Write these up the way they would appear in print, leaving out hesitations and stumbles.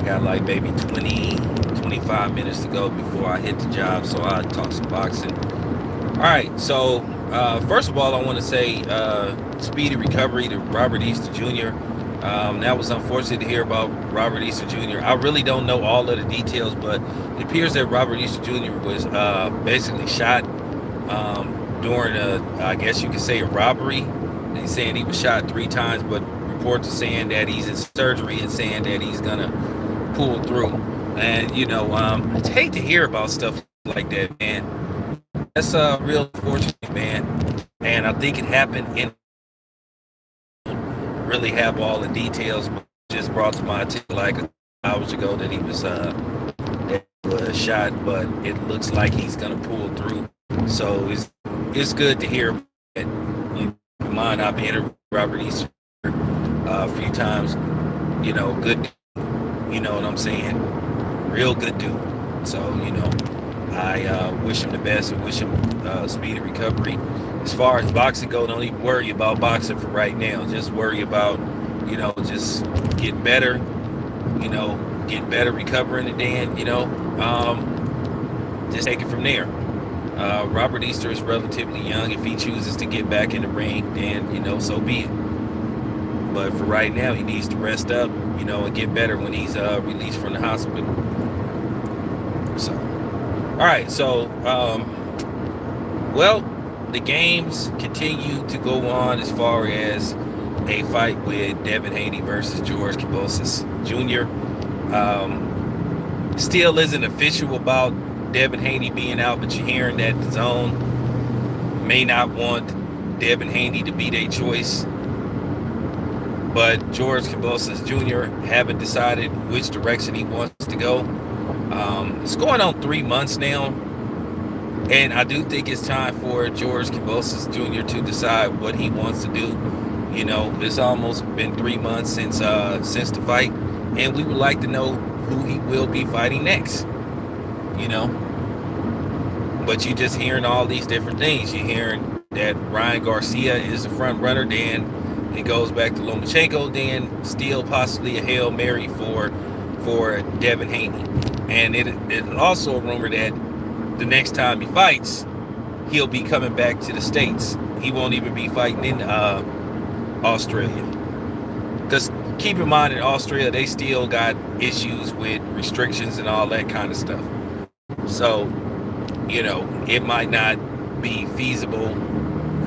I got like maybe 20, 25 minutes to go before I hit the job, so I'll talk some boxing. All right, so first of all, I want to say speedy recovery to Robert Easter Jr. That was unfortunate to hear about Robert Easter Jr. I really don't know all of the details, but it appears that Robert Easter Jr. was basically shot during I guess you could say, a robbery. He's saying he was shot 3 times, but reports are saying that he's in surgery and saying that he's gonna pull through. And I hate to hear about stuff like that, man. That's real fortunate, man. And I think it happened in really have all the details, but just brought to my attention like hours ago that he was shot, but it looks like he's gonna pull through. So it's good to hear that. Mind, I've interviewed Robert Easter a few times. Good. You know what I'm saying? Real good dude. So I wish him the best and wish him speedy recovery. As far as boxing goes, don't even worry about boxing for right now. Just worry about just getting better. Getting better, recovering, and then just take it from there. Robert Easter is relatively young. If he chooses to get back in the ring, then so be it. But for right now, he needs to rest up, and get better when he's released from the hospital. So, all right. So, well, the games continue to go on as far as a fight with Devin Haney versus George Kambosos Jr. Still isn't official about Devin Haney being out, but you're hearing that the zone may not want Devin Haney to be their choice. But George Kambosos Jr. haven't decided which direction he wants to go. It's going on 3 months now, and I do think it's time for George Kambosos Jr. to decide what he wants to do. It's almost been 3 months since the fight, and we would like to know who he will be fighting next. But you're just hearing all these different things. You're hearing that Ryan Garcia is the front runner, then it goes back to Lomachenko, then still possibly a Hail Mary for Devin Haney. And it's also a rumor that the next time he fights, he'll be coming back to the States. He won't even be fighting in Australia. Because keep in mind, in Australia, they still got issues with restrictions and all that kind of stuff. So, it might not be feasible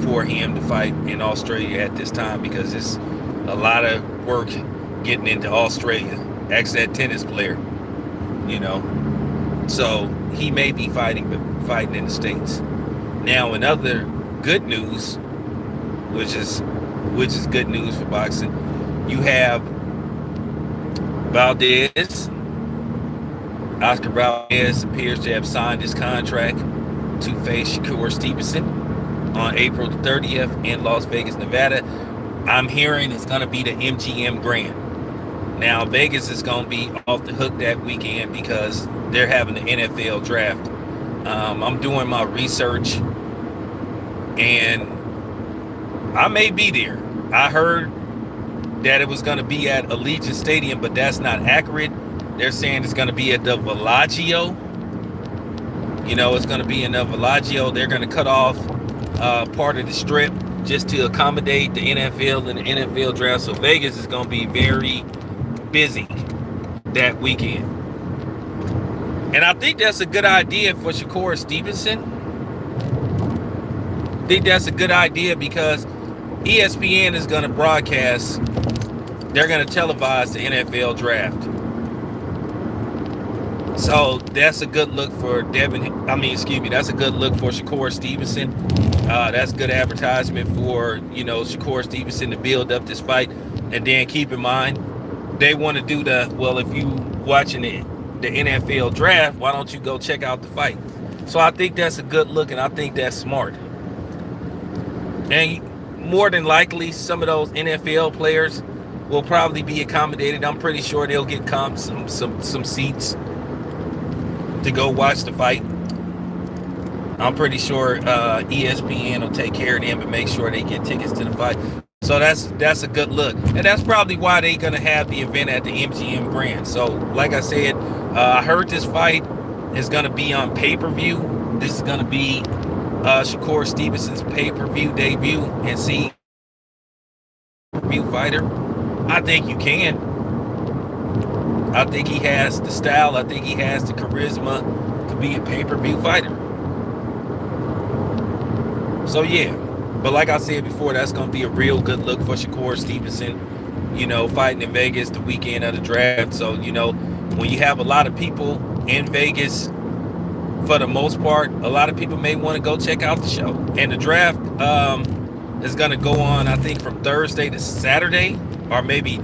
for him to fight in Australia at this time because it's a lot of work getting into Australia. Ask that tennis player, So he may be fighting in the States. Now, in other good news, which is good news for boxing, you have Valdez. Oscar Valdez appears to have signed his contract to face Shakur Stevenson on April the 30th in Las Vegas, Nevada. I'm hearing it's going to be the MGM Grand. Now, Vegas is going to be off the hook that weekend because they're having the NFL draft. I'm doing my research, and I may be there. I heard that it was going to be at Allegiant Stadium, but that's not accurate. They're saying it's going to be at the Bellagio. It's going to be in the Bellagio. They're going to cut off part of the strip just to accommodate the NFL and the NFL draft. So Vegas is going to be very busy that weekend. And I think that's a good idea for Shakur Stevenson. I think that's a good idea because ESPN is going to broadcast. They're going to televise the NFL draft. So that's a good look for that's a good look for Shakur Stevenson. That's good advertisement for, Shakur Stevenson to build up this fight. And then keep in mind, they want to do if you watching the NFL draft, why don't you go check out the fight? So I think that's a good look, and I think that's smart. And more than likely, some of those NFL players will probably be accommodated. I'm pretty sure they'll get some seats to go watch the fight. I'm pretty sure ESPN will take care of them and make sure they get tickets to the fight. So that's a good look, and that's probably why they're gonna have the event at the MGM Grand. So, like I said, I heard this fight is gonna be on pay-per-view. This is gonna be Shakur Stevenson's pay-per-view debut, and see pay-per-view fighter. I think you can. I think he has the style. I think he has the charisma to be a pay-per-view fighter. So yeah. But like I said before, that's going to be a real good look for Shakur Stevenson, fighting in Vegas the weekend of the draft. So, when you have a lot of people in Vegas, for the most part, a lot of people may want to go check out the show. And the draft is going to go on, I think, from Thursday to Saturday, or maybe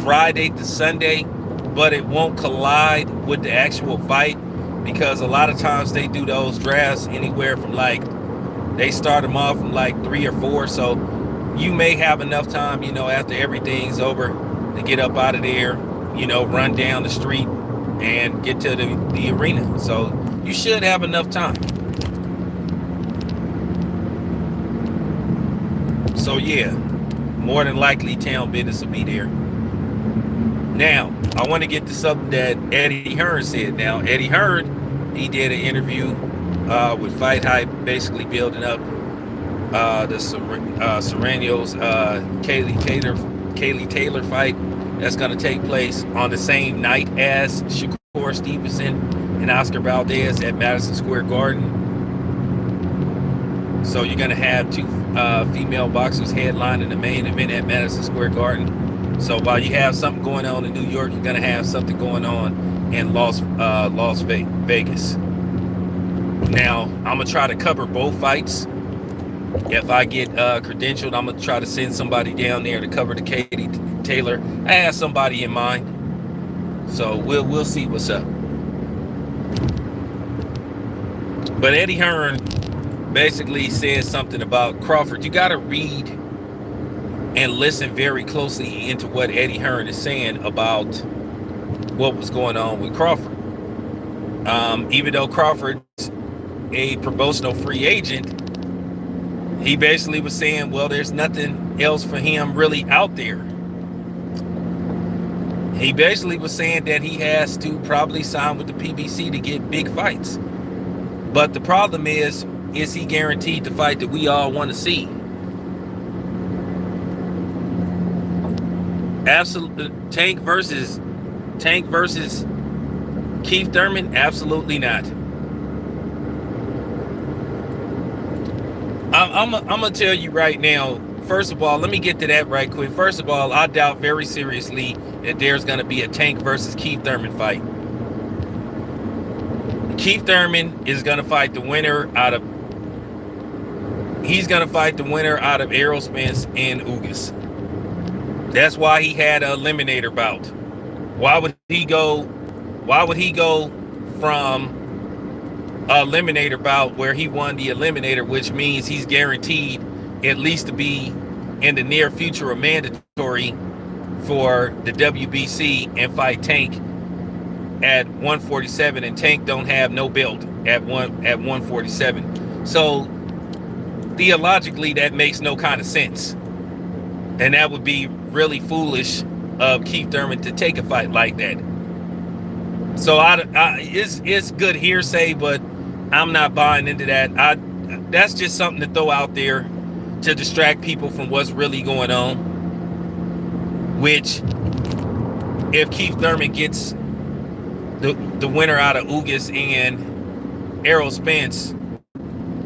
Friday to Sunday, but it won't collide with the actual fight, because a lot of times they do those drafts anywhere from they start them off from 3 or 4, so you may have enough time, after everything's over, to get up out of there, run down the street and get to the arena. So you should have enough time. So yeah, more than likely Town Business will be there. Now, I want to get to something that Eddie Hearn said. Now, Eddie Hearn, he did an interview with Fight Hype, basically building up the Serrano's Kaylee Taylor fight that's going to take place on the same night as Shakur Stevenson and Oscar Valdez at Madison Square Garden. So you're going to have two female boxers headlining the main event at Madison Square Garden. So while you have something going on in New York, you're going to have something going on in Las Vegas. Now, I'm going to try to cover both fights. If I get credentialed, I'm going to try to send somebody down there to cover the Kaylee Taylor. I have somebody in mind. So we'll see what's up. But Eddie Hearn basically says something about Crawford. You got to read and listen very closely into what Eddie Hearn is saying about what was going on with Crawford. Even though Crawford's a promotional free agent, he basically was saying, well, there's nothing else for him really out there. He basically was saying that he has to probably sign with the PBC to get big fights. But the problem is he guaranteed the fight that we all want to see? Absolutely. Tank versus Keith Thurman? Absolutely not. I'm gonna tell you right now. First of all, let me get to that right quick. First of all, I doubt very seriously that there's gonna be a Tank versus Keith Thurman fight. Keith Thurman is gonna fight the winner out of. He's gonna fight the winner out of Errol Spence and Ugas. That's why he had an eliminator bout. Why would he go from eliminator bout where he won the eliminator, which means he's guaranteed at least to be in the near future a mandatory for the WBC and fight Tank at 147, and Tank don't have no belt at 147. So theologically that makes no kind of sense, and that would be really foolish of Keith Thurman to take a fight like that. So it's good hearsay, but I'm not buying into that. That's just something to throw out there to distract people from what's really going on. Which, if Keith Thurman gets the winner out of Ugas and Errol Spence,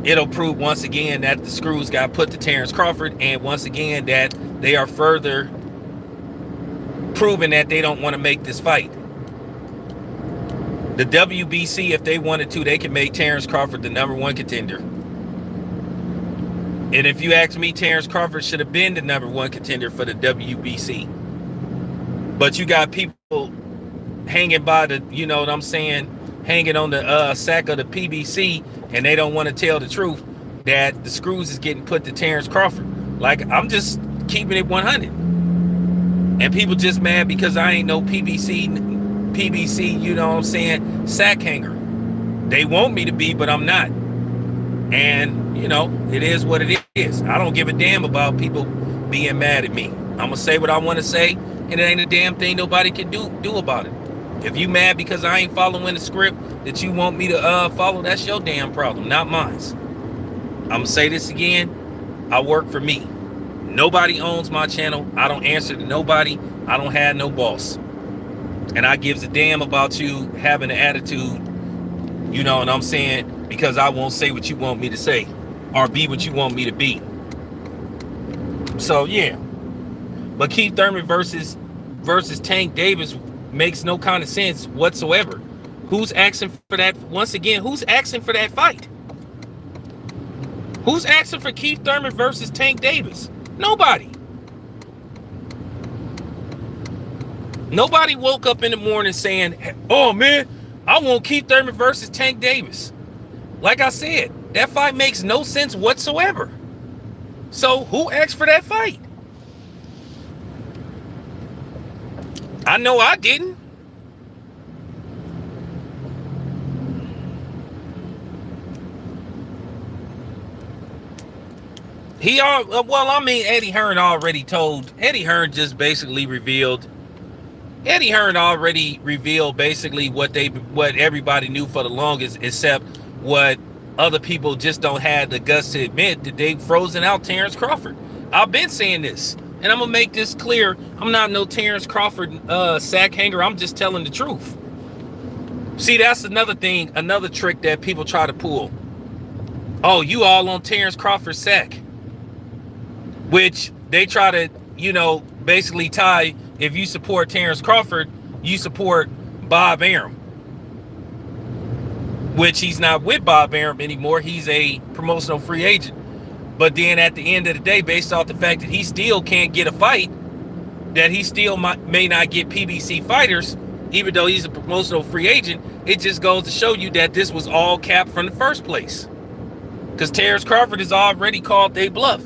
it'll prove once again that the screws got put to Terrence Crawford, and once again that they are further proving that they don't want to make this fight. The WBC, if they wanted to, they can make Terrence Crawford the #1 contender. And if you ask me, Terrence Crawford should have been the #1 contender for the WBC. But you got people hanging by the, you know what I'm saying, hanging on the sack of the PBC, and they don't want to tell the truth that the screws is getting put to Terrence Crawford. Like, I'm just keeping it 100. And people just mad because I ain't no PBC, you know what I'm saying, sack hanger. They want me to be, but I'm not. And, you know, it is what it is. I don't give a damn about people being mad at me. I'm gonna say what I want to say, and it ain't a damn thing nobody can do about it. If you mad because I ain't following the script that you want me to follow, that's your damn problem, not mine. I'm gonna say this again. I work for me. Nobody owns my channel. I don't answer to nobody. I don't have no boss. And I gives a damn about you having an attitude, you know what I'm saying? Because I won't say what you want me to say or be what you want me to be. So yeah. But Keith Thurman versus Tank Davis makes no kind of sense whatsoever. Who's asking for that? Once again, who's asking for that fight? Who's asking for Keith Thurman versus Tank Davis? Nobody. Nobody woke up in the morning saying, oh man, I want Keith Thurman versus Tank Davis. Like I said, that fight makes no sense whatsoever. So who asked for that fight? I know I didn't. Eddie Hearn already told. Eddie Hearn just basically revealed. Eddie Hearn already revealed basically what everybody knew for the longest, except what other people just don't have the guts to admit, that they've frozen out Terrence Crawford. I've been saying this, and I'm gonna make this clear. I'm not no Terrence Crawford sack hanger. I'm just telling the truth. See, that's another thing, another trick that people try to pull. Oh, you all on Terrence Crawford's sack. Which they try to, basically tie, if you support Terrence Crawford, you support Bob Arum. Which he's not with Bob Arum anymore. He's a promotional free agent. But then at the end of the day, based off the fact that he still can't get a fight, that he still may not get PBC fighters, even though he's a promotional free agent, it just goes to show you that this was all capped from the first place. Because Terrence Crawford has already called they bluff.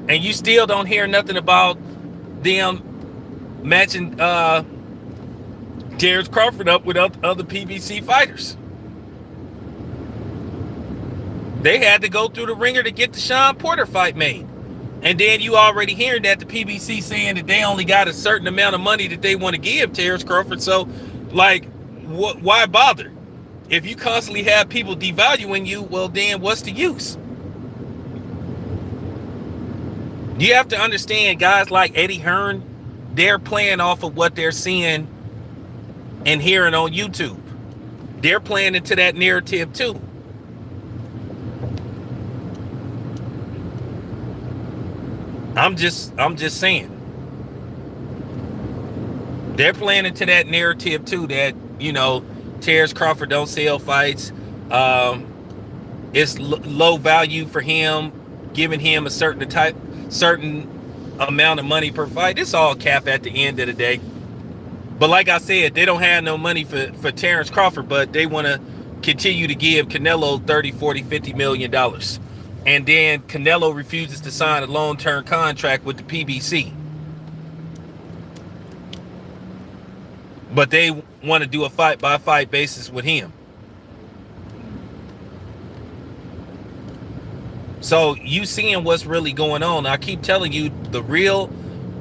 And you still don't hear nothing about them matching Terrence Crawford up with other PBC fighters. They had to go through the ringer to get the Sean Porter fight made. And then you already hearing that the PBC saying that they only got a certain amount of money that they want to give Terrence Crawford. So, why bother? If you constantly have people devaluing you, well, then what's the use? You have to understand, guys like Eddie Hearn, they're playing off of what they're seeing and hearing on YouTube. They're playing into that narrative too. I'm just saying. They're playing into that narrative too, that, Terrence Crawford don't sell fights. It's low value for him, giving him a certain amount of money per fight. It's all cap at the end of the day. But like I said, they don't have no money for Terrence Crawford, but they want to continue to give Canelo 30, 40, 50 million dollars. And then Canelo refuses to sign a long-term contract with the PBC. But they want to do a fight-by-fight basis with him. So you seeing what's really going on. I keep telling you, the real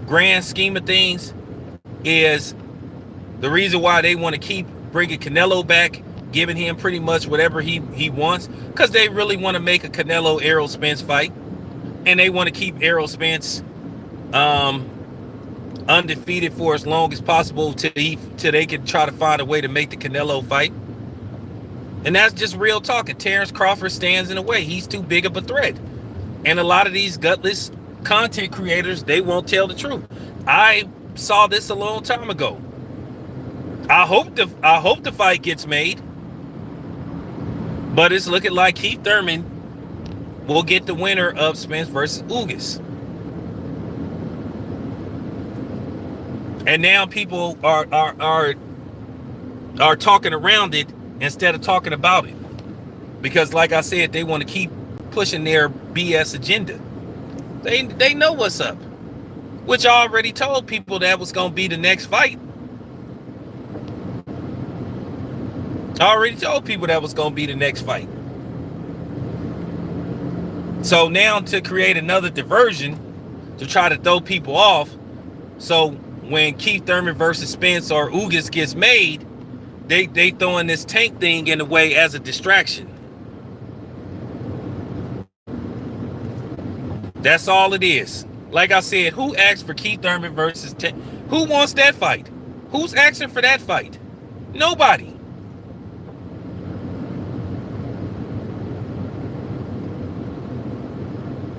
grand scheme of things is the reason why they want to keep bringing Canelo back, giving him pretty much whatever he wants, because they really want to make a Canelo Errol Spence fight, and they want to keep Errol Spence undefeated for as long as possible till they can try to find a way to make the Canelo fight. And that's just real talk. And Terrence Crawford stands in the way. He's too big of a threat. And a lot of these gutless content creators, they won't tell the truth. I saw this a long time ago. I hope the fight gets made. But it's looking like Keith Thurman will get the winner of Spence versus Ugas. And now people are talking around it instead of talking about it. Because like I said, they want to keep pushing their BS agenda. They know what's up. Which I already told people that was going to be the next fight. I already told people that was going to be the next fight. So now to create another diversion to try to throw people off. So when Keith Thurman versus Spence or Ugas gets made, they throwing this Tank thing in the way as a distraction. That's all it is. Like I said, who asked for Keith Thurman versus Tank? Who wants that fight? Who's asking for that fight? Nobody.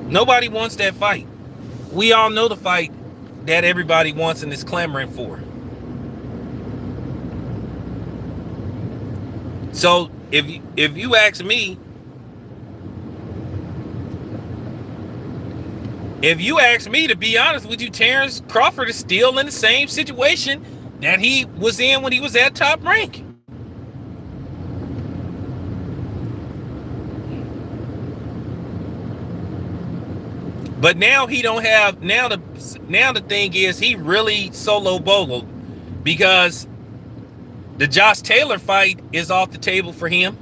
Nobody wants that fight. We all know the fight that everybody wants and is clamoring for. So if you ask me, to be honest with you, Terrence Crawford is still in the same situation that he was in when he was at Top Rank. But now he don't have, now the thing is he really solo bogled because the Josh Taylor fight is off the table for him.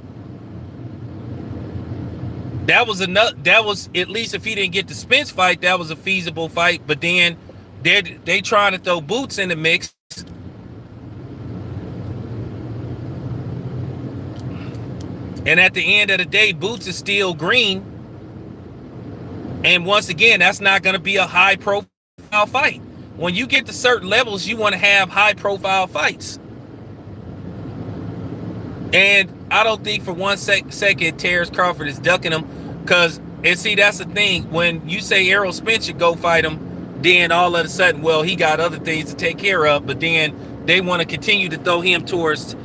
That was at least if he didn't get the Spence fight, that was a feasible fight. But then they trying to throw Boots in the mix. And at the end of the day, Boots is still green. And once again, that's not going to be a high profile fight. When you get to certain levels, you want to have high profile fights. And I don't think for one second Terrence Crawford is ducking him, because, and see, that's the thing. When you say Errol Spence should go fight him, then all of a sudden, well, he got other things to take care of, but then they want to continue to throw him towards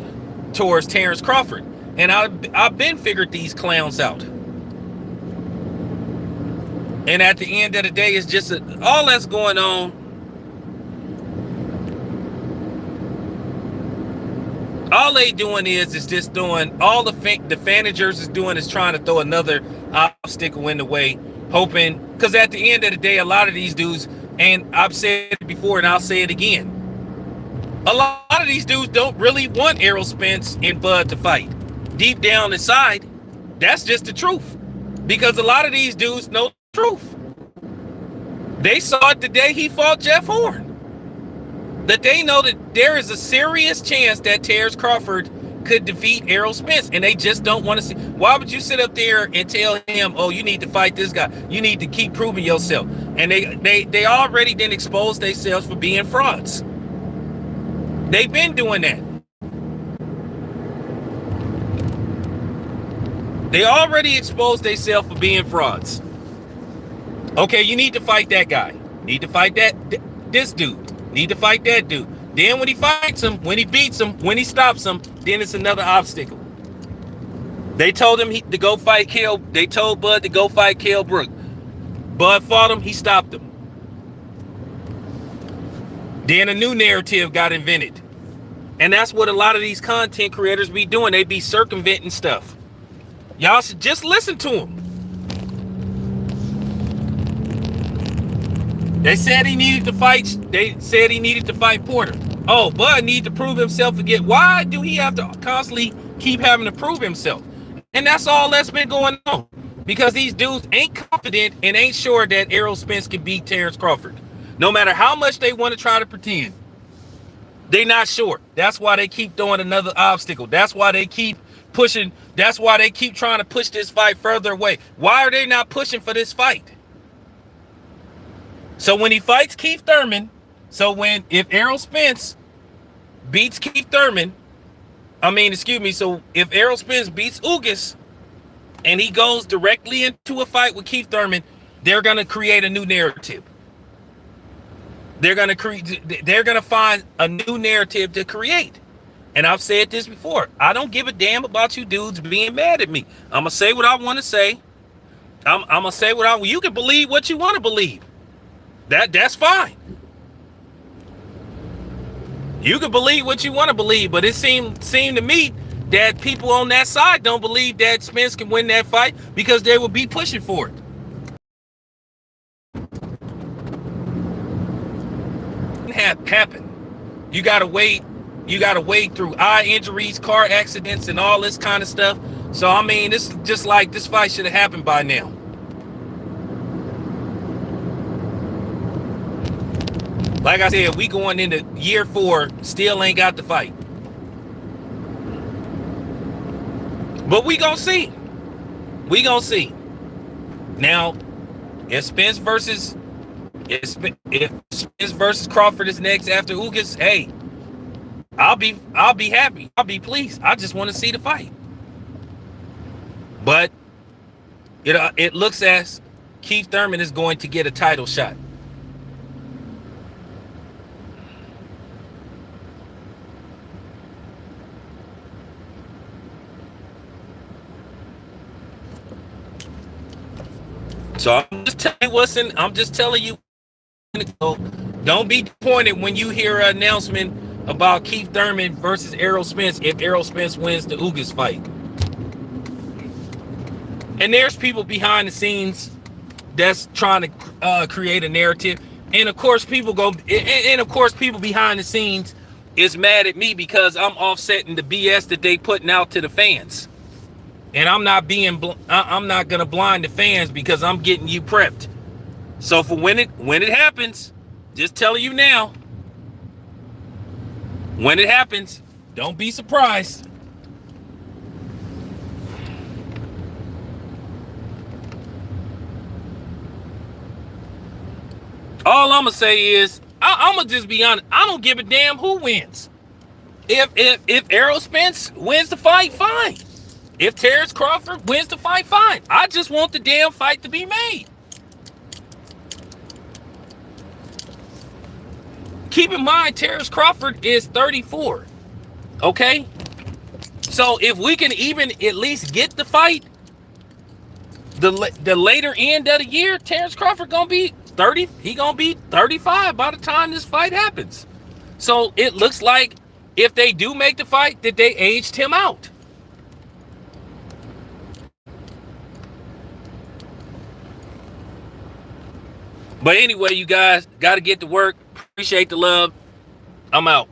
Terrence Crawford. And I've been figured these clowns out. And at the end of the day, it's just all that's going on. All they doing is just doing, all the managers is doing is trying to throw another obstacle in the way, hoping, because at the end of the day, a lot of these dudes, and I've said it before and I'll say it again, a lot of these dudes don't really want Errol Spence and Bud to fight. Deep down inside, that's just the truth. Because a lot of these dudes know the truth. They saw it the day he fought Jeff Horn. That they know that there is a serious chance that Terrence Crawford could defeat Errol Spence, and they just don't want to see. Why would you sit up there and tell him, oh, you need to fight this guy, you need to keep proving yourself? And they already didn't expose themselves for being frauds. They've been doing that. They already exposed themselves for being frauds. Okay, you need to fight that guy, need to fight this dude, need to fight that dude. Then when he fights him, when he beats him, when he stops him, then it's another obstacle. They told him to go fight Kell. They told Bud to go fight Kell Brook. Bud fought him. He stopped him. Then a new narrative got invented. And that's what a lot of these content creators be doing. They be circumventing stuff. Y'all should just listen to them. They said he needed to fight Porter. Oh, Bud needs to prove himself again. Why do he have to constantly keep having to prove himself? And that's all that's been going on. Because these dudes ain't confident and ain't sure that Errol Spence can beat Terrence Crawford. No matter how much they want to try to pretend. They not sure. That's why they keep throwing another obstacle. That's why they keep pushing. That's why they keep trying to push this fight further away. Why are they not pushing for this fight? So when he fights Keith Thurman, if Errol Spence beats Keith Thurman, so if Errol Spence beats Ugas and he goes directly into a fight with Keith Thurman, they're going to create a new narrative. They're going to find a new narrative to create. And I've said this before. I don't give a damn about you dudes being mad at me. I'm going to say what I want to say. I'm going to say you can believe what you want to believe. That's fine. You can believe what you want to believe, but it seemed to me that people on that side don't believe that Spence can win that fight because they will be pushing for it. Happen. You gotta wait through eye injuries, car accidents, and all this kind of stuff. So I mean, this just like this fight should have happened by now. Like I said, we going into year 4, still ain't got the fight. But we gonna see. We gonna see. Now, if Spence versus Crawford is next after Ugas, hey, I'll be happy. I'll be pleased. I just want to see the fight. But it looks as Keith Thurman is going to get a title shot. So I'm just telling you don't be disappointed when you hear an announcement about Keith Thurman versus Errol Spence if Errol Spence wins the Ugas fight. And there's people behind the scenes that's trying to create a narrative. And of course people behind the scenes is mad at me because I'm offsetting the BS that they putting out to the fans. And I'm not gonna blind the fans because I'm getting you prepped. So for when it happens, just telling you now, when it happens, don't be surprised. All I'm gonna say is, I'm gonna just be honest. I don't give a damn who wins. If Errol Spence wins the fight, fine. If Terrence Crawford wins the fight, fine. I just want the damn fight to be made. Keep in mind, Terrence Crawford is 34. Okay? So if we can even at least get the fight, the later end of the year, Terrence Crawford gonna be 30. He gonna be 35 by the time this fight happens. So it looks like if they do make the fight, that they aged him out. But anyway, you guys got to get to work. Appreciate the love. I'm out.